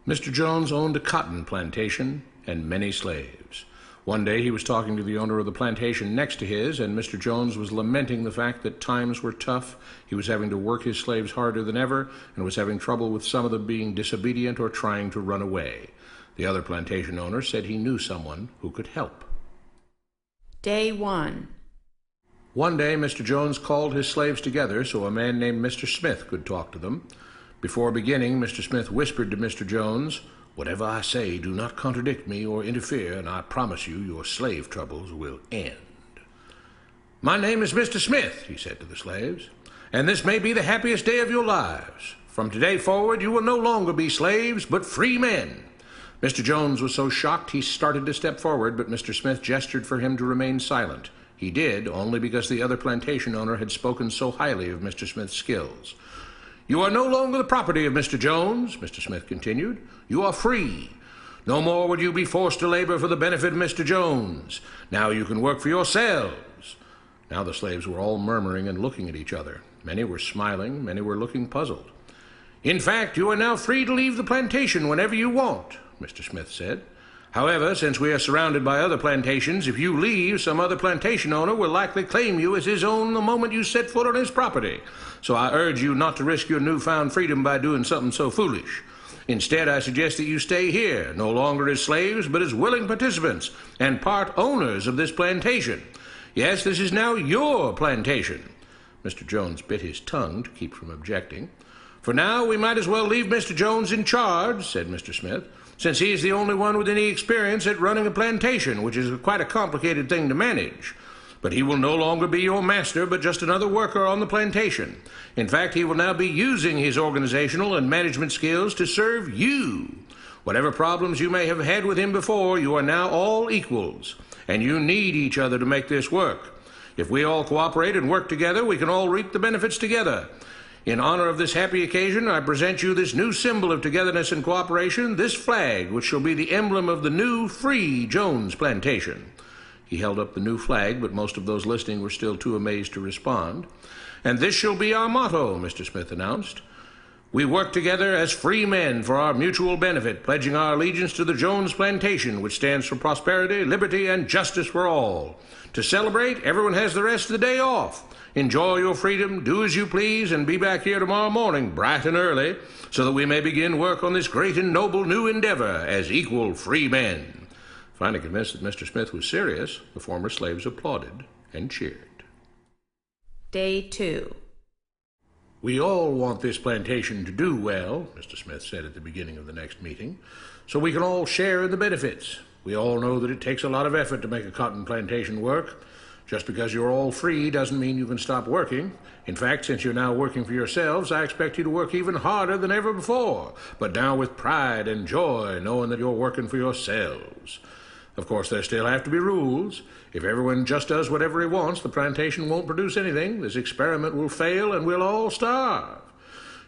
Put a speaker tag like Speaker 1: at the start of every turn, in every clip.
Speaker 1: Mr. Jones owned a cotton plantation and many slaves. One day he was talking to the owner of the plantation next to his, and Mr. Jones was lamenting the fact that times were tough. He was having to work his slaves harder than ever, and was having trouble with some of them being disobedient or trying to run away. The other plantation owner said he knew someone who could help.
Speaker 2: Day 1.
Speaker 1: One day Mr. Jones called his slaves together so a man named Mr. Smith could talk to them. Before beginning, Mr. Smith whispered to Mr. Jones, "Whatever I say, do not contradict me or interfere, and I promise you your slave troubles will end." "My name is Mr. Smith," he said to the slaves, "and this may be the happiest day of your lives. From today forward, you will no longer be slaves, but free men." Mr. Jones was so shocked he started to step forward, but Mr. Smith gestured for him to remain silent. He did, only because the other plantation owner had spoken so highly of Mr. Smith's skills. "You are no longer the property of Mr. Jones," Mr. Smith continued. "You are free. No more would you be forced to labor for the benefit of Mr. Jones. Now you can work for yourselves." Now the slaves were all murmuring and looking at each other. Many were smiling, many were looking puzzled. "In fact, you are now free to leave the plantation whenever you want," Mr. Smith said. "However, since we are surrounded by other plantations, if you leave, some other plantation owner will likely claim you as his own the moment you set foot on his property. So I urge you not to risk your newfound freedom by doing something so foolish. Instead, I suggest that you stay here, no longer as slaves, but as willing participants and part owners of this plantation. Yes, this is now your plantation." Mr. Jones bit his tongue to keep from objecting. "For now, we might as well leave Mr. Jones in charge," said Mr. Smith, "since he is the only one with any experience at running a plantation, which is quite a complicated thing to manage. But he will no longer be your master, but just another worker on the plantation. In fact, he will now be using his organizational and management skills to serve you. Whatever problems you may have had with him before, you are now all equals, and you need each other to make this work. If we all cooperate and work together, we can all reap the benefits together. In honor of this happy occasion, I present you this new symbol of togetherness and cooperation, this flag, which shall be the emblem of the new, free Jones plantation." He held up the new flag, but most of those listening were still too amazed to respond. "And this shall be our motto," Mr. Smith announced. "We work together as free men for our mutual benefit, pledging our allegiance to the Jones plantation, which stands for prosperity, liberty, and justice for all. To celebrate, everyone has the rest of the day off. Enjoy your freedom, do as you please, and be back here tomorrow morning, bright and early, so that we may begin work on this great and noble new endeavor as equal free men." Finally convinced that Mr. Smith was serious, the former slaves applauded and cheered.
Speaker 2: Day 2.
Speaker 1: "We all want this plantation to do well," Mr. Smith said at the beginning of the next meeting, "so we can all share in the benefits. We all know that it takes a lot of effort to make a cotton plantation work. Just because you're all free doesn't mean you can stop working. In fact, since you're now working for yourselves, I expect you to work even harder than ever before, but now with pride and joy, knowing that you're working for yourselves. Of course, there still have to be rules. If everyone just does whatever he wants, the plantation won't produce anything. This experiment will fail, and we'll all starve.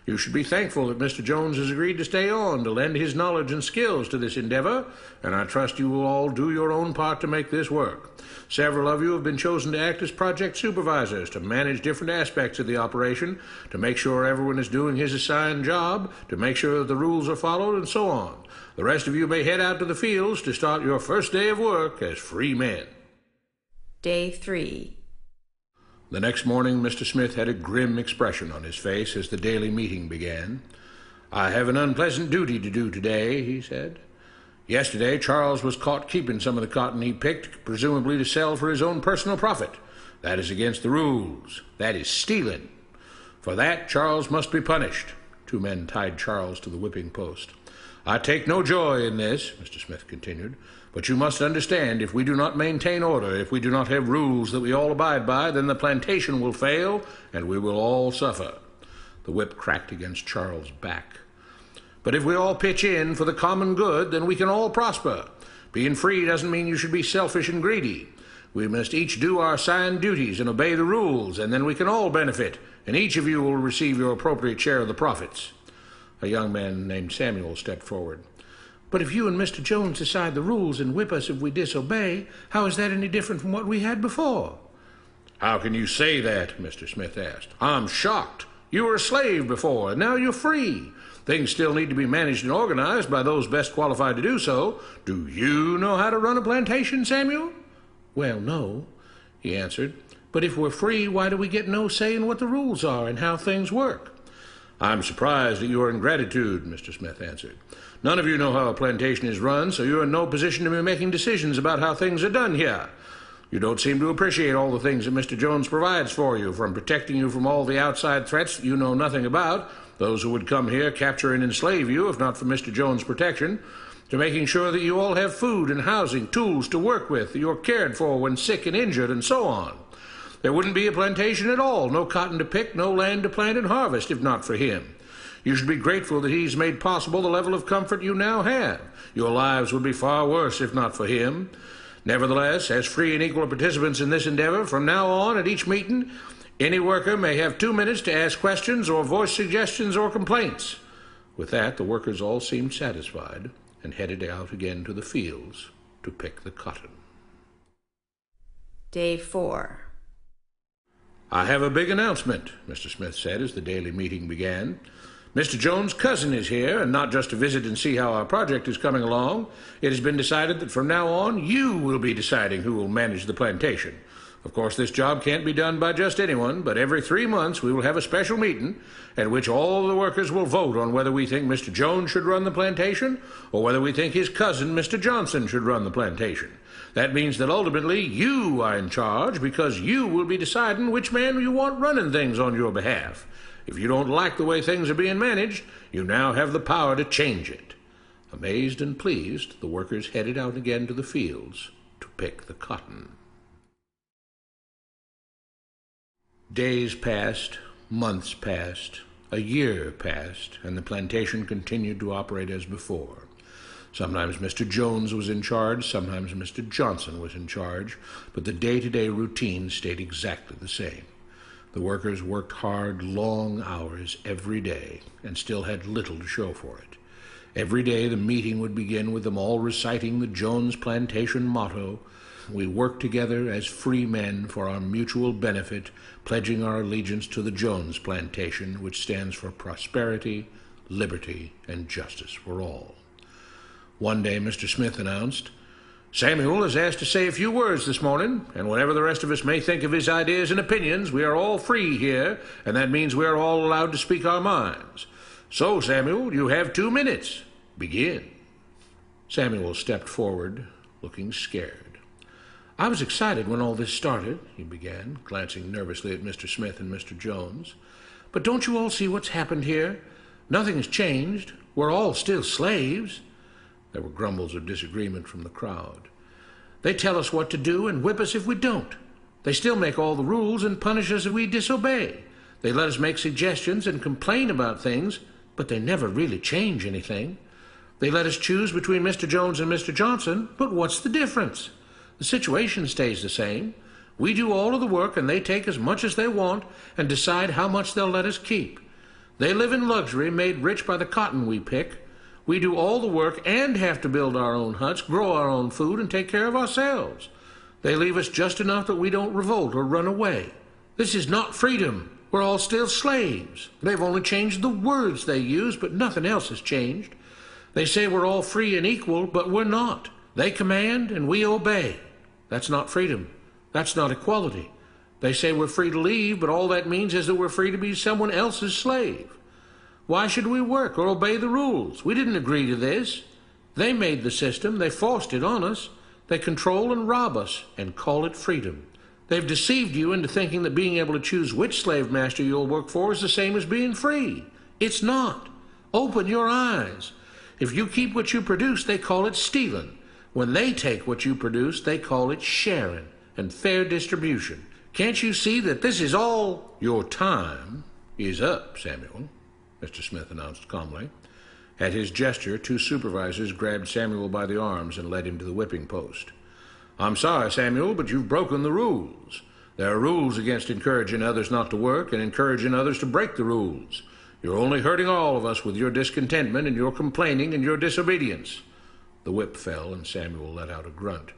Speaker 1: You should be thankful that Mr. Jones has agreed to stay on to lend his knowledge and skills to this endeavor, and I trust you will all do your own part to make this work. Several of you have been chosen to act as project supervisors to manage different aspects of the operation, to make sure everyone is doing his assigned job, to make sure that the rules are followed, and so on. The rest of you may head out to the fields to start your first day of work as free men."
Speaker 2: Day 3.
Speaker 1: The next morning, Mr. Smith had a grim expression on his face as the daily meeting began. "I have an unpleasant duty to do today," he said. "Yesterday, Charles was caught keeping some of the cotton he picked, presumably to sell for his own personal profit. That is against the rules. That is stealing. For that, Charles must be punished." 2 men tied Charles to the whipping post. "I take no joy in this," Mr. Smith continued, "but you must understand, if we do not maintain order, if we do not have rules that we all abide by, then the plantation will fail, and we will all suffer." The whip cracked against Charles' back. "But if we all pitch in for the common good, then we can all prosper. Being free doesn't mean you should be selfish and greedy. We must each do our assigned duties and obey the rules, and then we can all benefit, and each of you will receive your appropriate share of the profits." A young man named Samuel stepped forward. "But if you and Mr. Jones decide the rules and whip us if we disobey, how is that any different from what we had before?" "How can you say that?" Mr. Smith asked. "I'm shocked. You were a slave before, and now you're free. Things still need to be managed and organized by those best qualified to do so. Do you know how to run a plantation, Samuel?" "Well, no," he answered. "But if we're free, why do we get no say in what the rules are and how things work?" "I'm surprised at your ingratitude," Mr. Smith answered. "None of you know how a plantation is run, so you're in no position to be making decisions about how things are done here. You don't seem to appreciate all the things that Mr. Jones provides for you, from protecting you from all the outside threats that you know nothing about, those who would come here, capture and enslave you if not for Mr. Jones' protection, to making sure that you all have food and housing, tools to work with, that you're cared for when sick and injured, and so on. There wouldn't be a plantation at all, no cotton to pick, no land to plant and harvest, if not for him. You should be grateful that he's made possible the level of comfort you now have. Your lives would be far worse if not for him. Nevertheless, as free and equal participants in this endeavor, from now on at each meeting, any worker may have 2 minutes to ask questions or voice suggestions or complaints." With that, the workers all seemed satisfied and headed out again to the fields to pick the cotton.
Speaker 2: Day 4.
Speaker 1: "I have a big announcement," Mr. Smith said as the daily meeting began. "Mr. Jones' cousin is here, and not just to visit and see how our project is coming along. It has been decided that from now on you will be deciding who will manage the plantation. Of course, this job can't be done by just anyone, but every 3 months we will have a special meeting at which all the workers will vote on whether we think Mr. Jones should run the plantation or whether we think his cousin, Mr. Johnson, should run the plantation. That means that ultimately you are in charge because you will be deciding which man you want running things on your behalf. If you don't like the way things are being managed, you now have the power to change it." Amazed and pleased, the workers headed out again to the fields to pick the cotton. Days passed, months passed, a year passed, and the plantation continued to operate as before. Sometimes Mr. Jones was in charge, sometimes Mr. Johnson was in charge, but the day-to-day routine stayed exactly the same. The workers worked hard, long hours every day, and still had little to show for it. Every day the meeting would begin with them all reciting the Jones Plantation motto, "We work together as free men for our mutual benefit, pledging our allegiance to the Jones Plantation, which stands for prosperity, liberty, and justice for all." One day Mr. Smith announced, "Samuel is asked to say a few words this morning, and whatever the rest of us may think of his ideas and opinions, we are all free here, and that means we are all allowed to speak our minds. So, Samuel, you have 2 minutes. Begin." Samuel stepped forward, looking scared. "I was excited when all this started," he began, glancing nervously at Mr. Smith and Mr. Jones. "But don't you all see what's happened here? Nothing has changed. We're all still slaves." There were grumbles of disagreement from the crowd. "They tell us what to do and whip us if we don't. They still make all the rules and punish us if we disobey. They let us make suggestions and complain about things, but they never really change anything. They let us choose between Mr. Jones and Mr. Johnson, but what's the difference? The situation stays the same. We do all of the work and they take as much as they want and decide how much they'll let us keep. They live in luxury, made rich by the cotton we pick. We do all the work and have to build our own huts, grow our own food, and take care of ourselves. They leave us just enough that we don't revolt or run away. This is not freedom. We're all still slaves. They've only changed the words they use, but nothing else has changed. They say we're all free and equal, but we're not. They command and we obey. That's not freedom. That's not equality. They say we're free to leave, but all that means is that we're free to be someone else's slave. Why should we work or obey the rules? We didn't agree to this. They made the system. They forced it on us. They control and rob us and call it freedom. They've deceived you into thinking that being able to choose which slave master you'll work for is the same as being free. It's not. Open your eyes. If you keep what you produce, they call it stealing. When they take what you produce, they call it sharing and fair distribution. Can't you see that this is all? Your time is up, Samuel, Mr. Smith announced calmly. At his gesture, 2 supervisors grabbed Samuel by the arms and led him to the whipping post. I'm sorry, Samuel, but you've broken the rules. There are rules against encouraging others not to work and encouraging others to break the rules. You're only hurting all of us with your discontentment and your complaining and your disobedience. The whip fell, and Samuel let out a grunt.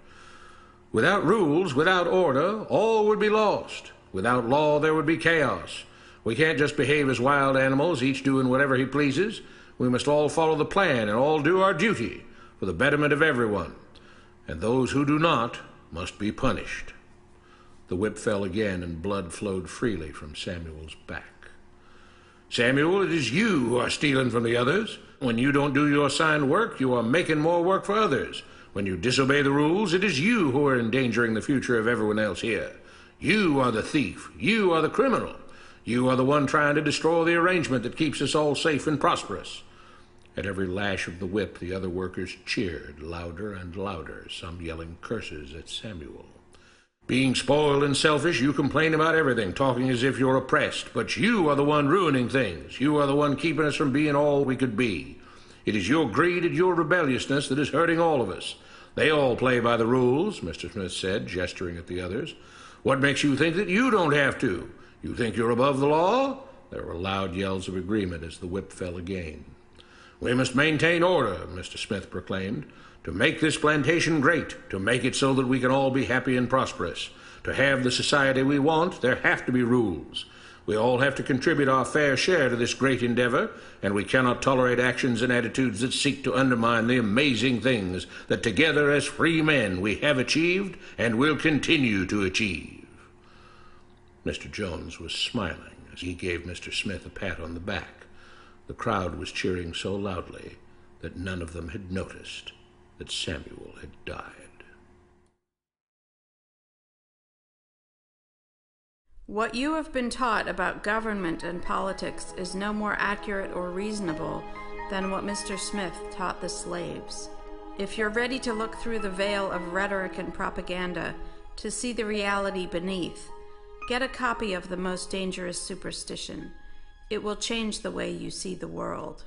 Speaker 1: Without rules, without order, all would be lost. Without law, there would be chaos. We can't just behave as wild animals, each doing whatever he pleases. We must all follow the plan and all do our duty for the betterment of everyone, and those who do not must be punished. The whip fell again, and blood flowed freely from Samuel's back. Samuel, it is you who are stealing from the others. When you don't do your assigned work, you are making more work for others. When you disobey the rules, it is you who are endangering the future of everyone else here. You are the thief. You are the criminal. You are the one trying to destroy the arrangement that keeps us all safe and prosperous. At every lash of the whip, the other workers cheered louder and louder, some yelling curses at Samuel. Being spoiled and selfish, you complain about everything, talking as if you're oppressed. But you are the one ruining things. You are the one keeping us from being all we could be. It is your greed and your rebelliousness that is hurting all of us. They all play by the rules, Mr. Smith said, gesturing at the others. What makes you think that you don't have to? You think you're above the law? There were loud yells of agreement as the whip fell again. We must maintain order, Mr. Smith proclaimed, to make this plantation great, to make it so that we can all be happy and prosperous. To have the society we want, there have to be rules. We all have to contribute our fair share to this great endeavor, and we cannot tolerate actions and attitudes that seek to undermine the amazing things that together as free men we have achieved and will continue to achieve. Mr. Jones was smiling as he gave Mr. Smith a pat on the back. The crowd was cheering so loudly that none of them had noticed that Samuel had died.
Speaker 2: What you have been taught about government and politics is no more accurate or reasonable than what Mr. Smith taught the slaves. If you're ready to look through the veil of rhetoric and propaganda to see the reality beneath, get a copy of The Most Dangerous Superstition. It will change the way you see the world.